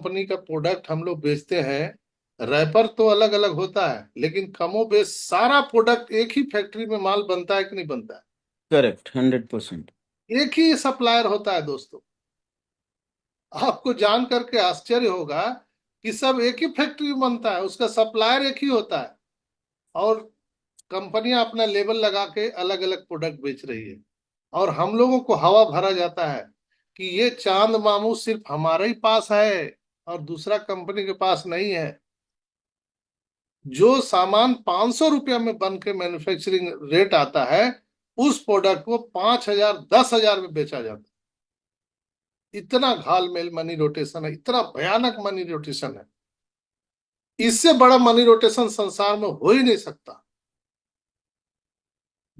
Company का product हम लोग बेचते हैं, रैपर तो अलग अलग होता है, लेकिन कमोबेश सारा प्रोडक्ट एक ही फैक्ट्री में माल बनता है कि नहीं बनता करेक्ट, 100%। है? एक ही सप्लायर होता है दोस्तों। आपको जान करके आश्चर्य होगा कि सब एक ही फैक्ट्री में बनता है, उसका सप्लायर एक ही होता है, और कंपनियां अपना लेबल लगा के अलग अलग प्रोडक्ट बेच रही है। और हम लोगों को हवा भरा जाता है कि ये चांद मामू सिर्फ हमारे ही पास है और दूसरा कंपनी के पास नहीं है। जो सामान 500 रुपया में बन के मैन्युफैक्चरिंग रेट आता है, उस प्रोडक्ट को 5,000 10,000 में बेचा जाता है। इतना घालमेल मनी रोटेशन है, इतना भयानक मनी रोटेशन है। इससे बड़ा मनी रोटेशन संसार में हो ही नहीं सकता।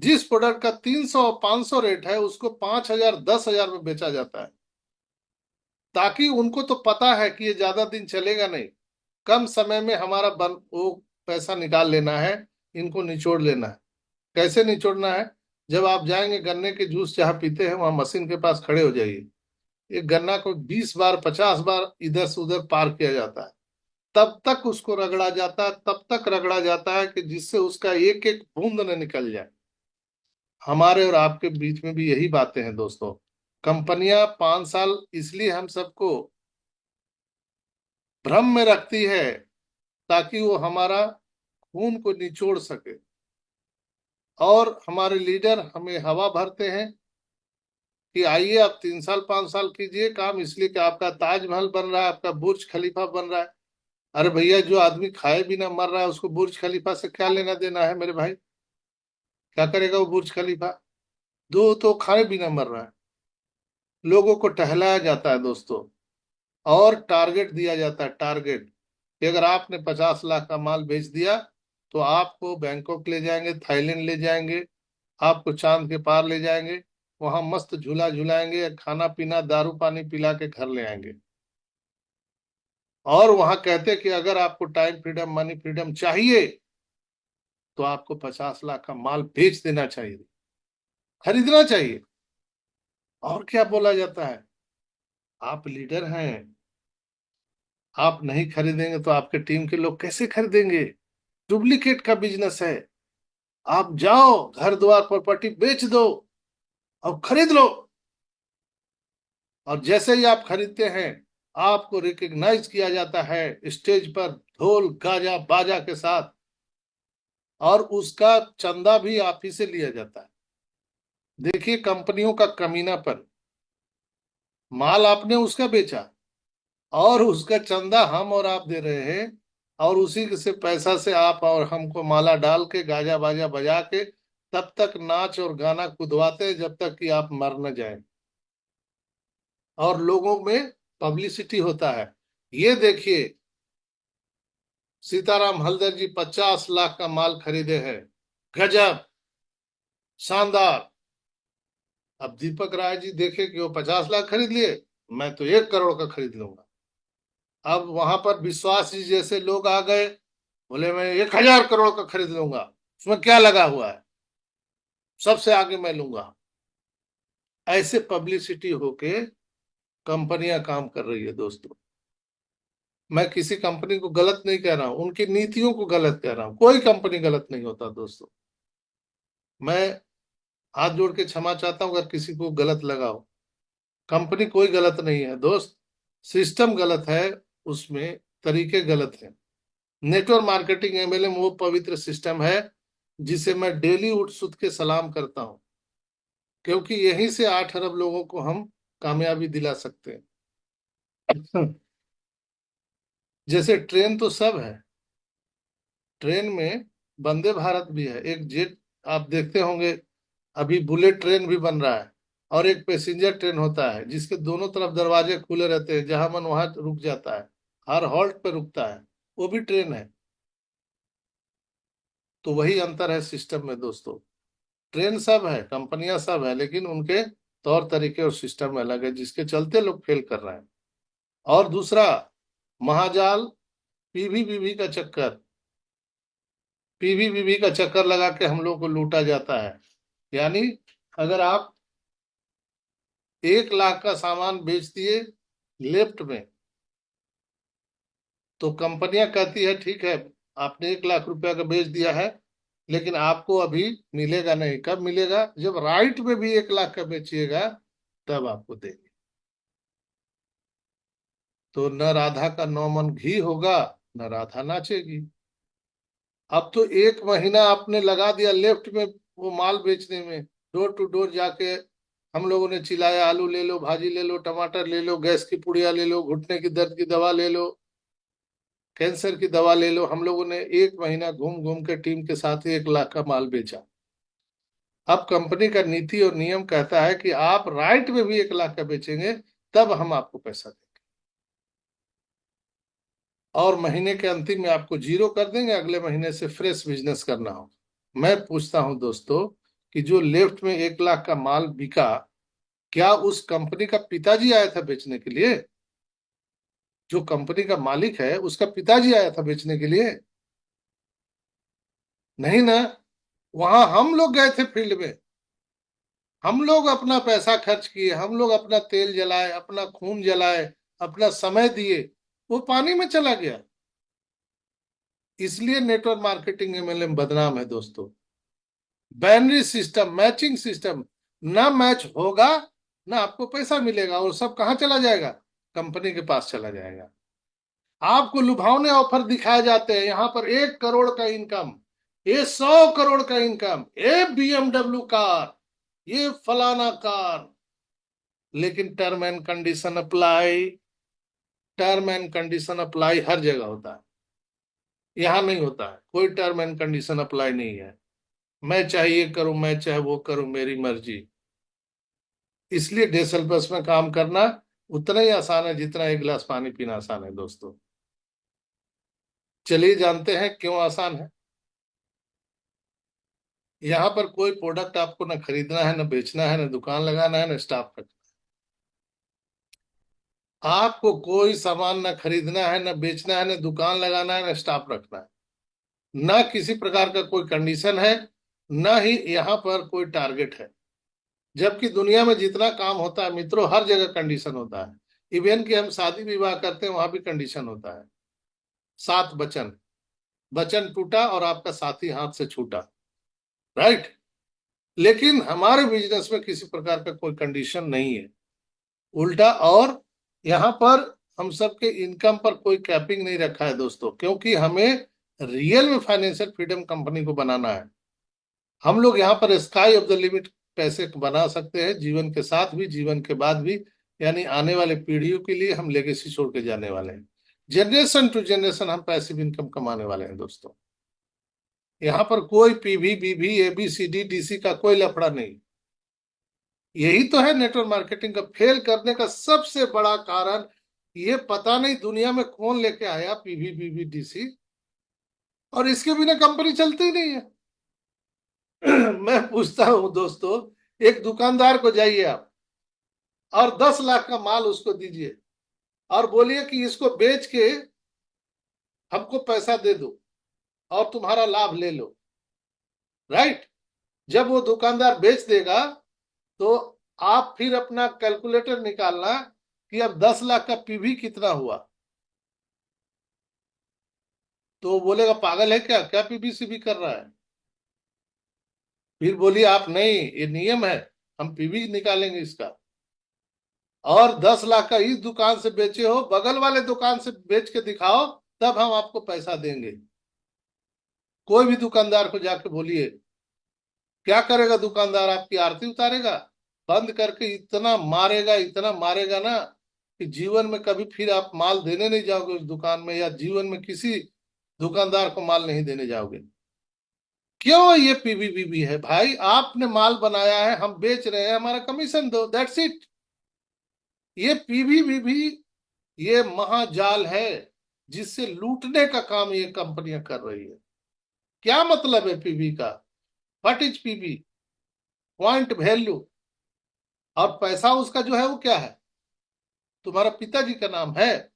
जिस प्रोडक्ट का 300 500 रेट है, उसको 5,000 10,000 में बेचा जाता है, ताकि उनको तो पता है कि ये ज्यादा दिन चलेगा नहीं, कम समय में हमारा वो पैसा निकाल लेना है, इनको निचोड़ लेना है। कैसे निचोड़ना है? जब आप जाएंगे गन्ने के जूस जहाँ पीते हैं, वहां मशीन के पास खड़े हो जाइए। एक गन्ना को 20 बार 50 बार इधर से उधर पार किया जाता है, तब तक उसको रगड़ा जाता है, तब तक रगड़ा जाता है कि जिससे उसका एक एक बूंद न निकल जाए। हमारे और आपके बीच में भी यही बातें हैं दोस्तों। कंपनियां 5 साल इसलिए हम सबको भ्रम में रखती है, ताकि वो हमारा खून को निचोड़ सके। और हमारे लीडर हमें हवा भरते हैं कि आइए आप 3 साल 5 साल कीजिए काम, इसलिए कि आपका ताजमहल बन रहा है, आपका बुर्ज खलीफा बन रहा है। अरे भैया, जो आदमी खाए बिना मर रहा है, उसको बुर्ज खलीफा से क्या लेना देना है मेरे भाई? क्या करेगा वो बुर्ज खलीफा? दो तो खाए बिना मर रहा है। लोगों को टहलाया जाता है दोस्तों, और टारगेट दिया जाता है, टारगेट कि अगर आपने 50 लाख का माल बेच दिया तो आपको बैंकॉक ले जाएंगे, थाईलैंड ले जाएंगे, आपको चांद के पार ले जाएंगे, वहां मस्त झूला झुलाएंगे, खाना पीना दारू पानी पिला के घर ले आएंगे। और वहां कहते हैं कि अगर आपको टाइम फ्रीडम मनी फ्रीडम चाहिए, तो आपको 50 लाख का माल बेच देना चाहिए, खरीदना चाहिए। और क्या बोला जाता है? आप लीडर हैं, आप नहीं खरीदेंगे तो आपके टीम के लोग कैसे खरीदेंगे? डुप्लीकेट का बिजनेस है। आप जाओ, घर द्वार प्रॉपर्टी बेच दो और खरीद लो। और जैसे ही आप खरीदते हैं, आपको रिकग्नाइज किया जाता है स्टेज पर ढोल गाजा बाजा के साथ, और उसका चंदा भी आप ही से लिया जाता है। देखिए कंपनियों का कमीनापन। माल आपने उसका बेचा, और उसका चंदा हम और आप दे रहे हैं, और उसी से पैसा से आप और हमको माला डाल के गाजा बाजा बजा के तब तक नाच और गाना कुदवाते हैं जब तक कि आप मर न जाए, और लोगों में पब्लिसिटी होता है। ये देखिए, सीताराम हल्दर जी 50 लाख का माल खरीदे हैं, गजब, शानदार। अब दीपक राय जी देखे कि वो 50 लाख खरीद लिए, मैं तो 1 करोड़ का खरीद लूंगा। अब वहां पर विश्वास जी जैसे लोग आ गए, बोले मैं 1,000 करोड़ का खरीद लूंगा, उसमें क्या लगा हुआ है, सबसे आगे मैं लूंगा। ऐसे पब्लिसिटी होके कंपनियां काम कर रही है दोस्तों। मैं किसी कंपनी को गलत नहीं कह रहा हूं, उनकी नीतियों को गलत कह रहा हूं। कोई कंपनी गलत नहीं होता दोस्तों। मैं हाथ जोड़ के क्षमा चाहता हूं अगर किसी को गलत लगा हो। कंपनी कोई गलत नहीं है दोस्त, सिस्टम गलत है, उसमें तरीके गलत हैं। नेटवर्क मार्केटिंग एमएलएम वो पवित्र सिस्टम है जिसे मैं डेली उठ सुत के सलाम करता हूं, क्योंकि यहीं से 8 अरब लोगों को हम कामयाबी दिला सकते हैं। जैसे ट्रेन तो सब है, ट्रेन में वंदे भारत भी है, एक जेट आप देखते होंगे, अभी बुलेट ट्रेन भी बन रहा है। और एक पैसेंजर ट्रेन होता है जिसके दोनों तरफ दरवाजे खुले रहते हैं, जहां मन वहां रुक जाता है, हर हॉल्ट पे रुकता है, वो भी ट्रेन है। तो वही अंतर है सिस्टम में दोस्तों। ट्रेन सब है, कंपनियां सब है, लेकिन उनके तौर तरीके और सिस्टम अलग है, जिसके चलते लोग फेल कर रहे हैं। और दूसरा, महाजाल, पीवी का चक्कर, पीवी का चक्कर लगा के हम लोग को लूटा जाता है। यानी अगर आप 1 लाख का सामान बेच दिए लेफ्ट में, तो कंपनियां कहती है ठीक है, आपने 1 लाख रुपया का बेच दिया है, लेकिन आपको अभी मिलेगा नहीं। कब मिलेगा? जब राइट में भी 1 लाख का बेचिएगा, तब आपको देंगे। तो न राधा का 9 मन घी होगा, न राधा नाचेगी। अब तो 1 महीना आपने लगा दिया लेफ्ट में वो माल बेचने में, डोर टू डोर जाके हम लोगों ने चिल्लाया, आलू ले लो, भाजी ले लो, टमाटर ले लो, गैस की पुड़िया ले लो, घुटने की दर्द की दवा ले लो, कैंसर की दवा ले लो। हम लोगों ने 1 महीना घूम घूम के टीम के साथ ही 1 लाख का माल बेचा। अब कंपनी का नीति और नियम कहता है कि आप राइट में भी 1 लाख का बेचेंगे, तब हम आपको पैसा देंगे, और महीने के अंतिम में आपको जीरो कर देंगे, अगले महीने से फ्रेश बिजनेस करना हो। मैं पूछता हूं दोस्तों कि जो लेफ्ट में 1 लाख का माल बिका, क्या उस कंपनी का पिताजी आया था बेचने के लिए? जो कंपनी का मालिक है उसका पिताजी आया था बेचने के लिए? नहीं ना। वहां हम लोग गए थे फील्ड में, हम लोग अपना पैसा खर्च किए, हम लोग अपना तेल जलाए, अपना खून जलाए, अपना समय दिए, वो पानी में चला गया। इसलिए नेटवर्क मार्केटिंग एमएलएम बदनाम है दोस्तों। बाइनरी सिस्टम, मैचिंग सिस्टम, ना मैच होगा ना आपको पैसा मिलेगा, और सब कहाँ चला जाएगा? कंपनी के पास चला जाएगा। आपको लुभावने ऑफर दिखाए जाते हैं, यहाँ पर 1 करोड़ का इनकम, ये 100 करोड़ का इनकम, ये BMW कार, ये फलाना कार। लेकिन term and condition apply, term and condition apply हर जगह होता है, यहाँ नहीं होता है। कोई टर्म एंड कंडीशन अप्लाई नहीं है। मैं चाहे ये करूं, मैं चाहे वो करूं, मेरी मर्जी। इसलिए डेसल बस में काम करना उतना ही आसान है जितना 1 गिलास पानी पीना आसान है दोस्तों। चलिए जानते हैं क्यों आसान है। यहाँ पर कोई प्रोडक्ट आपको न खरीदना है, न बेचना है, न दुकान लगाना है, न स्टाफ रखना। आपको कोई सामान न खरीदना है, न बेचना है, न दुकान लगाना है, न स्टाफ रखना है। न किसी प्रकार का कोई कंडीशन है, न ही यहाँ पर कोई टारगेट है। जबकि दुनिया में जितना काम होता है मित्रों, हर जगह कंडीशन होता है। इवन कि हम शादी विवाह करते हैं, वहां भी कंडीशन होता है। 7 वचन, वचन टूटा और आपका साथी हाथ से छूटा, राइट। लेकिन हमारे बिजनेस में किसी प्रकार का कोई कंडीशन नहीं है, उल्टा। और यहाँ पर हम सबके इनकम पर कोई कैपिंग नहीं रखा है दोस्तों, क्योंकि हमें रियल में फाइनेंशियल फ्रीडम कंपनी को बनाना है। हम लोग यहाँ पर स्काई ऑफ द लिमिट पैसे बना सकते हैं, जीवन के साथ भी, जीवन के बाद भी। यानी आने वाले पीढ़ियों के लिए हम लेगेसी छोड़ के जाने वाले हैं। जनरेशन टू जनरेशन हम पैसिव इनकम कमाने वाले हैं दोस्तों। यहाँ पर कोई पीवी, बीवी, ABCD, DC का कोई लफड़ा नहीं। यही तो है नेटवर्क मार्केटिंग का फेल करने का सबसे बड़ा कारण। ये पता नहीं दुनिया में कौन लेके आया पीवी, बीवी, DC, और इसके बिना कंपनी चलती ही नहीं है। मैं पूछता हूं दोस्तों, एक दुकानदार को जाइए आप और 10 लाख का माल उसको दीजिए और बोलिए कि इसको बेच के हमको पैसा दे दो और तुम्हारा लाभ ले लो, राइट। जब वो दुकानदार बेच देगा तो आप फिर अपना कैलकुलेटर निकालना कि अब 10 लाख का पीवी कितना हुआ। तो वो बोलेगा पागल है क्या, क्या पीवी सीवी कर रहा है। फिर बोलिए आप, नहीं ये नियम है, हम पीवी निकालेंगे इसका। और 10 लाख का इस दुकान से बेचे हो, बगल वाले दुकान से बेच के दिखाओ, तब हम आपको पैसा देंगे। कोई भी दुकानदार को जाके बोलिए, क्या करेगा दुकानदार? आपकी आरती उतारेगा, बंद करके इतना मारेगा, इतना मारेगा ना कि जीवन में कभी फिर आप माल देने नहीं जाओगे उस दुकान में, या जीवन में किसी दुकानदार को माल नहीं देने जाओगे। क्यों? ये पीवीबीबी है भाई, आपने माल बनाया है, हम बेच रहे हैं, हमारा कमीशन दो, दैट्स इट। ये पीवीबीबी ये महाजाल है जिससे लूटने का काम ये कंपनियां कर रही है। क्या मतलब है पीवी का? What is PV? Point value. और पैसा उसका जो है वो क्या है? तुम्हारा पिताजी का नाम है,